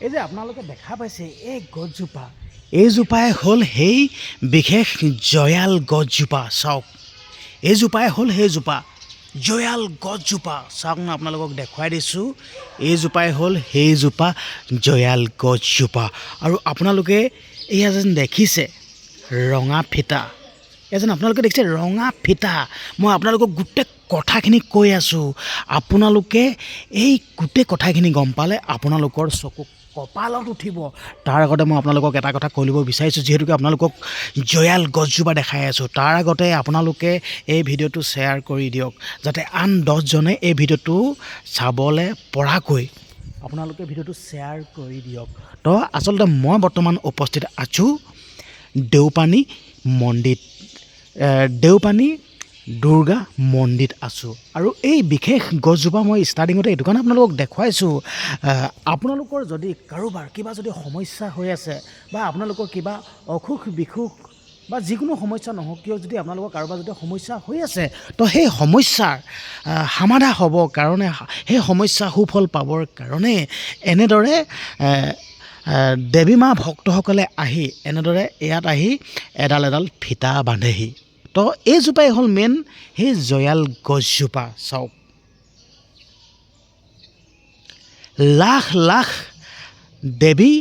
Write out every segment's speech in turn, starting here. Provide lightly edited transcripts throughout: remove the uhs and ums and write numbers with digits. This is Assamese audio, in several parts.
এই যে আপোনালোকে দেখা পাইছে এই গছজোপা, এইজোপাই হ'ল সেই বিশেষ জয়াল গছজোপা। চাওক, এইজোপাই হ'ল সেইজোপা জয়াল গছজোপা। চাওক মই আপোনালোকক দেখুৱাই দিছোঁ, এইজোপাই হ'ল সেইজোপা জয়াল গছজোপা। আৰু আপোনালোকে এয়া যেন দেখিছে ৰঙা ফিটা, এয়া যেন আপোনালোকে দেখিছে ৰঙা ফিটা। মই আপোনালোকক গোটেই কথাখিনি কৈ আছোঁ, আপোনালোকে এই গোটেই কথাখিনি গম পালে আপোনালোকৰ চকু কপালত উঠিব। তাৰ আগতে মই আপোনালোকক এটা কথা কৈ ল'ব বিচাৰিছোঁ, যিহেতুকে আপোনালোকক জয়াল গছজোপা দেখাই আছোঁ, তাৰ আগতে আপোনালোকে এই ভিডিঅ'টো শ্বেয়াৰ কৰি দিয়ক, যাতে আন 10জনে এই ভিডিঅ'টো চাবলৈ পৰাকৈ আপোনালোকে ভিডিঅ'টো শ্বেয়াৰ কৰি দিয়ক। তো আচলতে মই বৰ্তমান উপস্থিত আছোঁ দেওপানী মন্দিৰ, দেওপানী দুৰ্গা মন্দিৰত আছোঁ। আৰু এই বিশেষ গছজোপা মই ষ্টাৰ্টিঙতে এইটো কাৰণে আপোনালোকক দেখুৱাইছোঁ, আপোনালোকৰ যদি কাৰোবাৰ কিবা যদি সমস্যা হৈ আছে বা আপোনালোকৰ কিবা অসুখ বিসুখ বা যিকোনো সমস্যা নহওক কিয়, যদি আপোনালোকৰ কাৰোবাৰ যদি সমস্যা হৈ আছে, তো সেই সমস্যাৰ সমাধা হ'বৰ কাৰণে, সেই সমস্যা সুফল পাবৰ কাৰণে এনেদৰে দেৱী মা ভক্তসকলে আহি এনেদৰে ইয়াত আহি এডাল এডাল ফিটা বান্ধেহি। তো এইজোপাই হ'ল মেইন সেই জয়াল গছজোপা। চাওক, লাখ লাখ দেৱী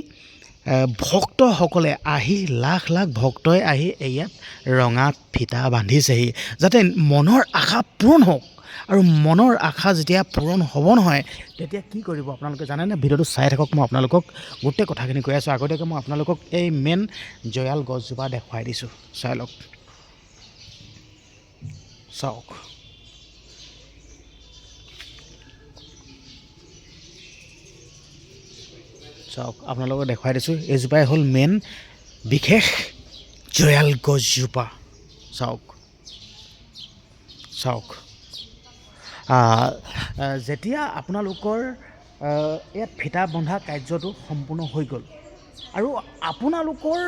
ভক্তসকলে আহি, লাখ লাখ ভক্তই আহি ইয়াত ৰঙা ফিটা বান্ধিছেহি, যাতে মনৰ আশা পূৰণ হওক। আৰু মনৰ আশা যেতিয়া পূৰণ হ'ব নহয়, তেতিয়া কি কৰিব আপোনালোকে জানেনে? ভিডিঅ'টো চাই থাকক, মই আপোনালোকক গোটেই কথাখিনি কৈ আছোঁ। আগতীয়াকৈ মই আপোনালোকক এই মেইন জয়াল গছজোপা দেখুৱাই দিছোঁ, চাই লওক। চাওক, চাওক আপোনালোকক দেখুৱাই দিছোঁ, এইজোপাই হ'ল মেইন বিশেষ জয়াল গছজোপা। চাওক, চাওক, যেতিয়া আপোনালোকৰ ইয়াত ফিটা বন্ধা কাৰ্যটো সম্পূৰ্ণ হৈ গ'ল আৰু আপোনালোকৰ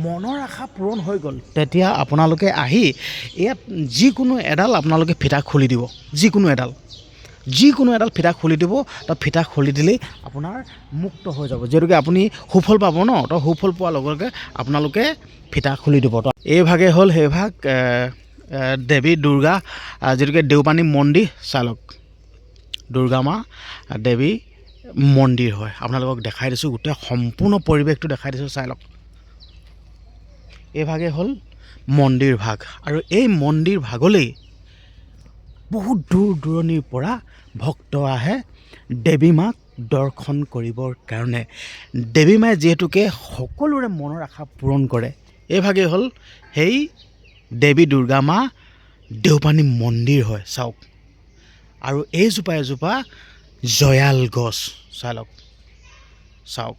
মনৰ আশা পূৰণ হৈ গ'ল, তেতিয়া আপোনালোকে আহি ইয়াত যিকোনো এডাল আপোনালোকে ফিটা খুলি দিব, যিকোনো এডাল ফিটা খুলি দিব। তো ফিটা খুলি দিলেই আপোনাৰ মুক্ত হৈ যাব, যিহেতুকে আপুনি সুফল পাব ন। তো সুফল পোৱাৰ লগে লগে আপোনালোকে ফিটা খুলি দিব। তো এইভাগে হ'ল সেইভাগ দেৱী দুৰ্গা, যিটোকে দেওপানী মন্দিৰ। চাই লওক, দুৰ্গা মা দেৱী মন্দিৰ হয়। আপোনালোকক দেখাই দিছোঁ, গোটেই সম্পূৰ্ণ পৰিৱেশটো দেখাই দিছোঁ, চাই লওক। এইভাগে হ'ল মন্দিৰ ভাগ। আৰু এই মন্দিৰ ভাগলৈ বহুত দূৰ দূৰণিৰ পৰা ভক্ত আহে দেৱী মাক দৰ্শন কৰিবৰ কাৰণে। দেৱী মায়ে যিহেতুকে সকলোৰে মনৰ আশা পূৰণ কৰে। এইভাগেই হ'ল সেই দেৱী দুৰ্গা মা দেওপানী মন্দিৰ হয়। চাওক, আৰু এইজোপা এজোপা জয়াল গছ। চাই লওক, চাওক,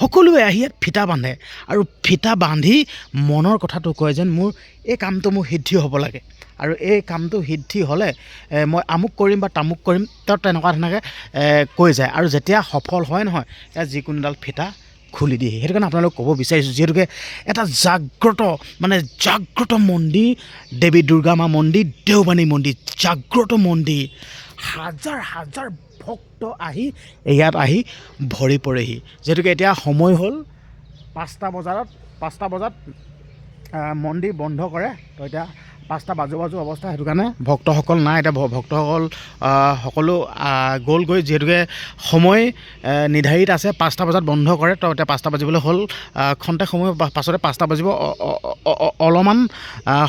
সকলোৱে আহি ইয়াত ফিটা বান্ধে আৰু ফিটা বান্ধি মনৰ কথাটো কয় যেন মোৰ এই কামটো মোৰ সিদ্ধি হ'ব লাগে, আৰু এই কামটো সিদ্ধি হ'লে মই আমুক কৰিম বা তামুক কৰিম, তো তেনেকুৱা ধৰণে কৈ যায়। আৰু যেতিয়া সফল হয় নহয়, ইয়াত যিকোনো এডাল ফিটা খুলি দিয়ে। সেইটো কাৰণে আপোনালোকক ক'ব বিচাৰিছোঁ, যিহেতুকে এটা জাগ্ৰত মন্দিৰ, দেৱী দুৰ্গা মা মন্দিৰ, দেওপানী মন্দিৰ, জাগ্ৰত মন্দিৰ। হাজাৰ হাজাৰ ভক্ত আহি ইয়াত আহি ভৰি পৰেহি। যিহেতুকে এতিয়া সময় হ'ল 5টা বজাত মন্দিৰ বন্ধ কৰে। তো এতিয়া 5টা বাজু অৱস্থা, সেইটো কাৰণে ভক্তসকল নাই। এতিয়া ভক্তসকল সকলো গ'লগৈ, যিহেতুকে সময় নিৰ্ধাৰিত আছে, 5টা বজাত বন্ধ কৰে। তো এতিয়া 5টা বাজিবলৈ হ'ল, খন্তে সময় পাছতে 5টা বাজিব, অলপমান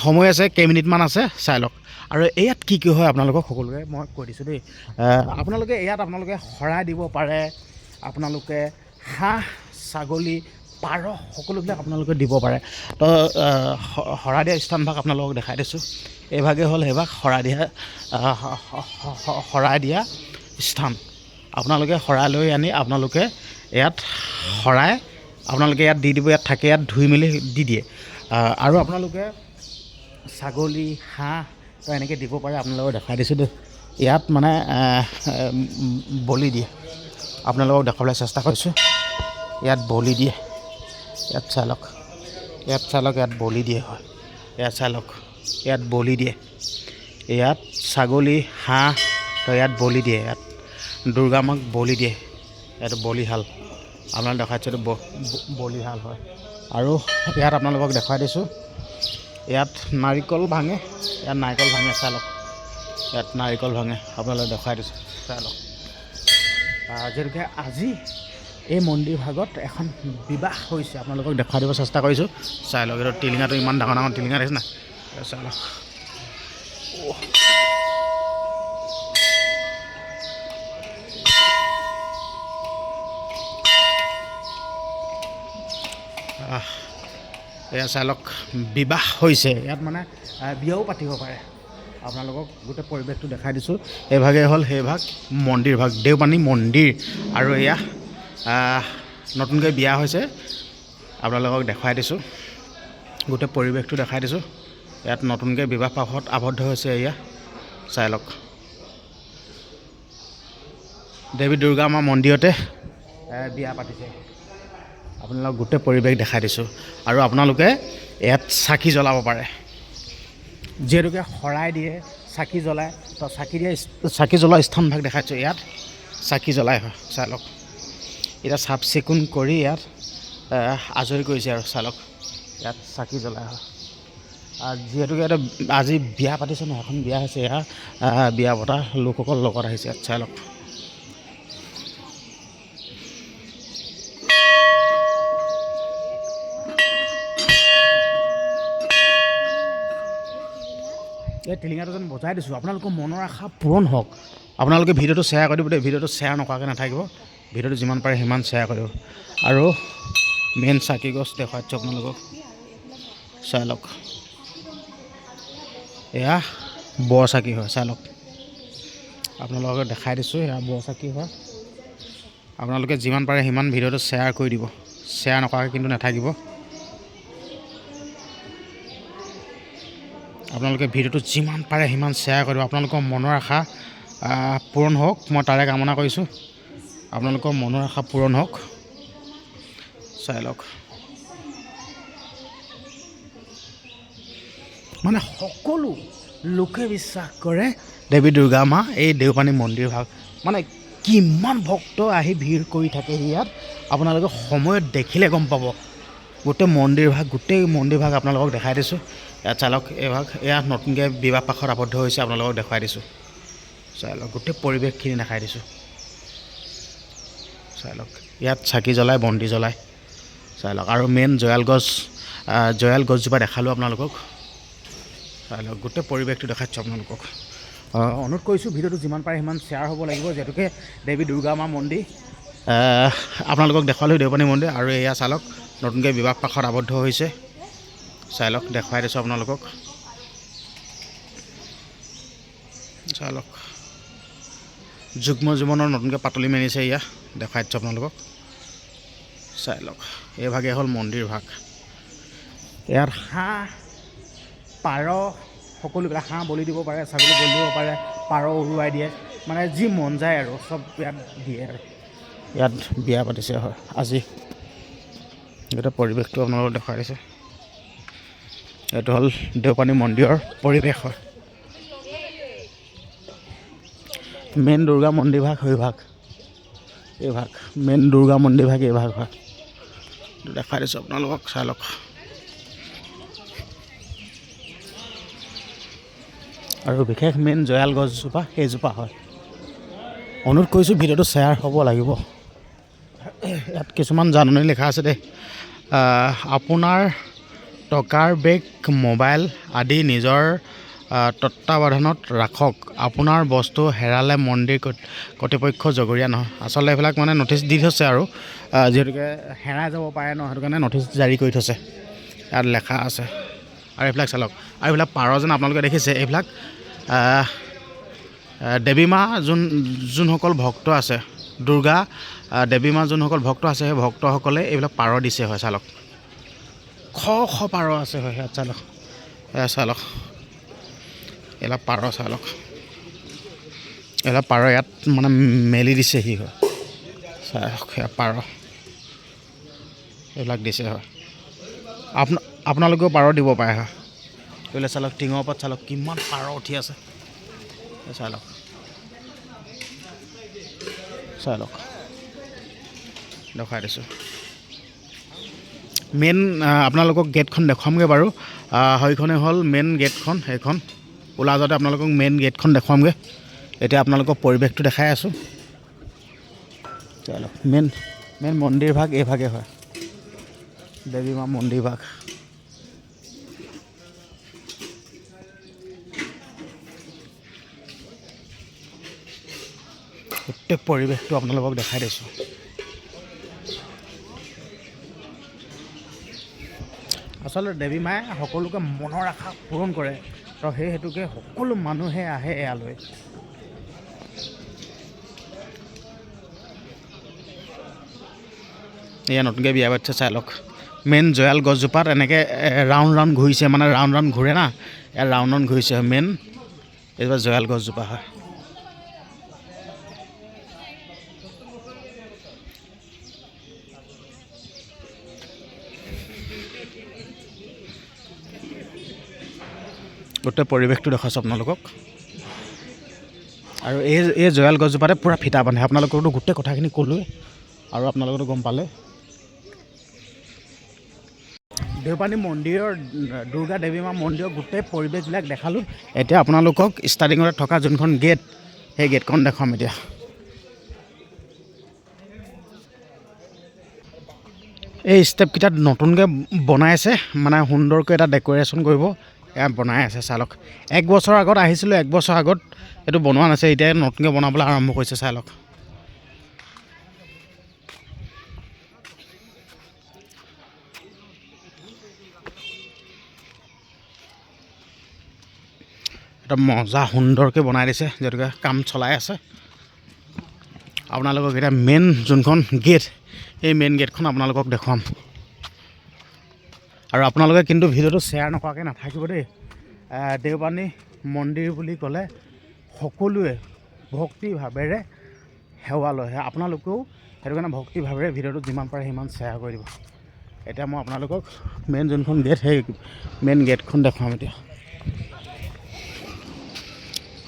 সময় আছে, কেইমিনিটমান আছে, চাই লওক। আৰু ইয়াত কি কি হয় আপোনালোকক সকলোকে মই কৈ দিছোঁ দেই। আপোনালোকে শৰাই দিব পাৰে, আপোনালোকে হাঁহ, ছাগলী, পাৰ সকলোবিলাক আপোনালোকে দিব পাৰে। তো শৰাই দিয়া স্থানভাগ আপোনালোকক দেখাই দিছোঁ। এইভাগে হ'ল সেইভাগ শৰাই দিয়া স্থান। আপোনালোকে শৰাই লৈ আনি আপোনালোকে ইয়াত শৰাই ইয়াত দি দিব, ইয়াত থাকে, ইয়াত ধুই মেলি দি দিয়ে। আৰু আপোনালোকে ছাগলী, হাঁহ তো এনেকৈ দিব পাৰে। আপোনালোকক দেখাই দিছোঁ দেই, ইয়াত মানে বলি দিয়ে। আপোনালোকক দেখাবলৈ চেষ্টা কৰিছোঁ, ইয়াত বলি দিয়ে। ইয়াত চাই লওক, ইয়াত বলি দিয়ে হয়। ইয়াত চাই লওক, ইয়াত বলি দিয়ে। ইয়াত ছাগলী, হাঁহ তো ইয়াত বলি দিয়ে। ইয়াত দুৰ্গা মাক বলি দিয়ে, ইয়াত বলিশাল। আপোনালোকে দেখাইছোঁ এইটো বলিহাল হয় আৰু ইয়াত আপোনালোকক দেখুৱাই দিছোঁ ইয়াত নাৰিকল ভাঙে ইয়াত নাৰিকল ভাঙে চাই লওক ইয়াত নাৰিকল ভাঙে আপোনালোকে দেখুৱাই দিছোঁ চাই লওক যিহেতুকে আজি এই মন্দিৰ ভাগত এখন বিবাহ হৈছে আপোনালোকক দেখুৱাই দিব চেষ্টা কৰিছোঁ চাই লওক এইটো টিলিঙাটো ইমান ডাঙৰ ডাঙৰ টিলিঙা দেখিছে না চাই লওক এয়া চাই লওক বিবাহ হৈছে ইয়াত মানে বিয়াও পাতিব পাৰে আপোনালোকক গোটেই পৰিৱেশটো দেখাই দিছোঁ এইভাগে হ'ল সেইভাগ মন্দিৰ ভাগ দেওপানী মন্দিৰ আৰু এয়া নতুনকৈ বিয়া হৈছে আপোনালোকক দেখুৱাই দিছোঁ গোটেই পৰিৱেশটো দেখাই দিছোঁ ইয়াত নতুনকৈ বিবাহ পাশত আবদ্ধ হৈছে এয়া চাই লওক দেৱী দুৰ্গা মা মন্দিৰতে বিয়া পাতিছে আপোনালোকক গোটেই পৰিৱেশ দেখাই দিছোঁ আৰু আপোনালোকে ইয়াত চাকি জ্বলাব পাৰে যিহেতুকে শৰাই দিয়ে চাকি জ্বলায় তো চাকি জ্বলোৱা স্থানভাগ দেখাইছোঁ ইয়াত চাকি জ্বলাই হয় চাই লওক এতিয়া চাফ চিকুণ কৰি ইয়াত আজৰি কৰিছে আৰু চাই লওক ইয়াত চাকি জ্বলাই হয় যিহেতুকে এটা আজি বিয়া পাতিছে নহয় এখন বিয়া হৈছে এয়া বিয়া পতা লোকসকল লগত আহিছে ইয়াত চাই লওক এই টিলিঙাটো যেন বজাই দিছোঁ আপোনালোকৰ মনৰ আশা পূৰণ হওক আপোনালোকে ভিডিঅ'টো শ্বেয়াৰ কৰি দিব দেই ভিডিঅ'টো শ্বেয়াৰ নকৰাকৈ নাথাকিব ভিডিঅ'টো যিমান পাৰে সিমান শ্বেয়াৰ কৰিব আৰু মেইন চাকি গছ দেখুৱাইছোঁ আপোনালোকক চাই লওক এয়া বৰ চাকি হয় চাই লওক আপোনালোকক দেখাই দিছোঁ এয়া বৰ চাকি হয় আপোনালোকে যিমান পাৰে সিমান ভিডিঅ'টো শ্বেয়াৰ কৰি দিব শ্বেয়াৰ নকৰাকৈ কিন্তু নাথাকিব আপোনালোকে ভিডিঅ'টো যিমান পাৰে সিমান শ্বেয়াৰ কৰিব আপোনালোকৰ মনৰ আশা পূৰণ হওক মই তাৰে কামনা কৰিছোঁ আপোনালোকৰ মনৰ আশা পূৰণ হওক চাই লওক মানে সকলো লোকে বিশ্বাস কৰে দেৱী দুৰ্গা মা এই দেওপানী মন্দিৰ ভাগ মানে কিমান ভক্ত আহি ভিৰ কৰি থাকে ইয়াত আপোনালোকে সময়ত দেখিলে গম পাব গোটেই মন্দিৰ ভাগ আপোনালোকক দেখাই দিছোঁ ইয়াত চাই লওক এই ভাগ এয়া নতুনকৈ বিবাহ পাশত আবদ্ধ হৈছে আপোনালোকক দেখুৱাই দিছোঁ চাই লওক গোটেই পৰিৱেশখিনি দেখাই দিছোঁ চাই লওক ইয়াত চাকি জ্বলাই বন্তি জ্বলাই চাই লওক আৰু মেইন জয়াল গছজোপা দেখালোঁ আপোনালোকক চাই লওক গোটেই পৰিৱেশটো দেখাইছোঁ আপোনালোকক অনুৰোধ কৰিছোঁ ভিডিঅ'টো যিমান পাৰে সিমান শ্বেয়াৰ হ'ব লাগিব যিহেতুকে দেৱী দুৰ্গা মা মন্দিৰ আপোনালোকক দেখুৱালোঁ দেওপানী মন্দিৰ আৰু এয়া চাই লওক নতুনকৈ বিবাহ পাশত আবদ্ধ হৈছে চাই লওক দেখুৱাই দিছোঁ আপোনালোকক চাই লওক যুগ্ম জীৱনৰ নতুনকৈ পাতলি মেলিছে এয়া দেখুৱাই দিছোঁ আপোনালোকক চাই লওক এইভাগে হ'ল মন্দিৰ ভাগ ইয়াত হাঁহ পাৰ সকলোবিলাক হাঁহ বলি দিব পাৰে ছাগলী বলি দিব পাৰে পাৰ উৰুৱাই দিয়ে মানে যি মন যায় আৰু চব ইয়াত দিয়ে আৰু ইয়াত বিয়া পাতিছে হয় আজি গোটেই পৰিৱেশটো আপোনালোকক দেখুৱাই দিছে এইটো হ'ল দেওপানী মন্দিৰৰ পৰিৱেশ হয় মেইন দুৰ্গা মন্দিৰ ভাগ এই ভাগ মেইন দুৰ্গা মন্দিৰ ভাগ এই ভাগ হয় দেখাই দিছোঁ আপোনালোকক চাই লওক আৰু বিশেষ মেইন জয়াল গছজোপা সেইজোপা হয় অনুৰোধ কৰিছোঁ ভিডিঅ'টো শ্বেয়াৰ হ'ব লাগিব ইয়াত কিছুমান জাননী লিখা আছে দেই আপোনাৰ টকাৰ বেগ মোবাইল আদি নিজৰ তত্বাৱধানত ৰাখক আপোনাৰ বস্তু হেৰালে মন্দিৰ কৰ্তৃপক্ষ জগৰীয়া নহয় আচলতে এইবিলাক মানে ন'টিচ দি থৈছে আৰু যিহেতুকে হেৰাই যাব পাৰে ন সেইটো কাৰণে ন'টিচ জাৰি কৰি থৈছে ইয়াত লেখা আছে আৰু এইবিলাক চালক আৰু এইবিলাক পাৰ যেন আপোনালোকে দেখিছে এইবিলাক দেৱী মা যোনসকল ভক্ত আছে দুৰ্গা দেৱী মা যোনসকল ভক্ত আছে সেই ভক্তসকলে এইবিলাক পাৰ দিছে হয় চালক শ পাৰ আছে হয় ইয়াত চালক চালক এইবিলাক পাৰ চালক এইবিলাক পাৰ ইয়াত মানে মেলি দিছেহি হয় চালক সেয়া পাৰ এইবিলাক দিছে হয় আপোনালোকেও পাৰ দিব পাৰে হয় এইবিলাক চালক টিঙৰ ওপৰত চালক কিমান পাৰ উঠি আছে চালক দেখাই দিছোঁ মেইন আপোনালোকক গেটখন দেখুৱামগৈ বাৰু সেইখনেই হ'ল মেইন গেটখন সেইখন ওলা যাওঁতে আপোনালোকক মেইন গেটখন দেখুৱামগৈ এতিয়া আপোনালোকক পৰিৱেশটো দেখাই আছোঁ মেইন মন্দিৰ ভাগ এইভাগে হয় দেৱী মা মন্দিৰ ভাগ গোটেই পৰিৱেশটো আপোনালোকক দেখাই দিছোঁ আচলতে দেৱী মায়ে সকলোকে মনৰ আশা পূৰণ কৰে তো সেই হেতুকে সকলো মানুহে আহে ইয়ালৈ এয়া নতুনকৈ বিয়া পাতিছে চাই লওক মেইন জয়াল গছজোপাত এনেকৈ ৰাউণ্ড ঘূৰিছে মানে ৰাউণ্ড ঘূৰে না ইয়াত ৰাউণ্ড ঘূৰিছে মেইন এইজোপা জয়াল গছজোপা হয় গোটেই পৰিৱেশটো দেখাইছোঁ আপোনালোকক আৰু এই জয়াল গছজোপাতে পূৰা ফিটা বান্ধে আপোনালোকৰতো গোটেই কথাখিনি ক'লোৱে আৰু আপোনালোকেতো গম পালে দেওপানী মন্দিৰৰ দুৰ্গা দেৱী মা মন্দিৰৰ গোটেই পৰিৱেশবিলাক দেখালোঁ এতিয়া আপোনালোকক ষ্টাৰ্টিঙতে থকা যোনখন গেট সেই গেটখন দেখাম এতিয়া এই ষ্টেপকেইটাত নতুনকৈ বনাইছে মানে সুন্দৰকৈ এটা ডেক'ৰেশ্যন কৰিব এয়া বনাই আছে চাই লওক 1 বছৰ আগত আহিছিলোঁ 1 বছৰ আগত এইটো বনোৱা নাছিল এতিয়া নতুনকৈ বনাবলৈ আৰম্ভ কৰিছে চাই লওক এটা মজা সুন্দৰকৈ বনাই দিছে যিহেতুকে কাম চলাই আছে আপোনালোকক এতিয়া মেইন যোনখন গেট এই মেইন গেটখন আপোনালোকক দেখুৱাম আৰু আপোনালোকে কিন্তু ভিডিঅ'টো শ্বেয়াৰ নকৰাকৈ নাথাকিব দেই দেওপানী মন্দিৰ বুলি ক'লে সকলোৱে ভক্তিভাৱেৰে সেৱা লয় আপোনালোকেও সেইটো কাৰণে ভক্তিভাৱেৰে ভিডিঅ'টো যিমান পাৰে সিমান শ্বেয়াৰ কৰি দিব এতিয়া মই আপোনালোকক মেইন যোনখন গেট সেই মেইন গেটখন দেখুৱাম এতিয়া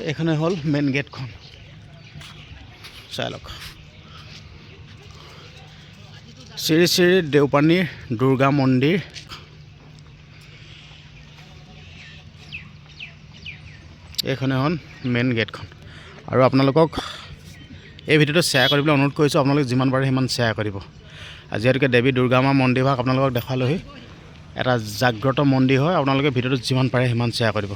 এইখনে হ'ল মেইন গেটখন চাই লওক শ্ৰী শ্ৰী দেওপানীৰ দুৰ্গা মন্দিৰ এইখনে হ'ল মেইন গেটখন আৰু আপোনালোকক এই ভিডিঅ'টো শ্বেয়াৰ কৰিবলৈ অনুৰোধ কৰিছোঁ আপোনালোকে যিমান পাৰে সিমান শ্বেয়াৰ কৰিব আৰু যিহেতুকে দেৱী দুৰ্গা মা মন্দিৰ ভাগ আপোনালোকক দেখালোহি এটা জাগ্ৰত মন্দিৰ হয় আপোনালোকে ভিডিঅ'টো যিমান পাৰে সিমান শ্বেয়াৰ কৰিব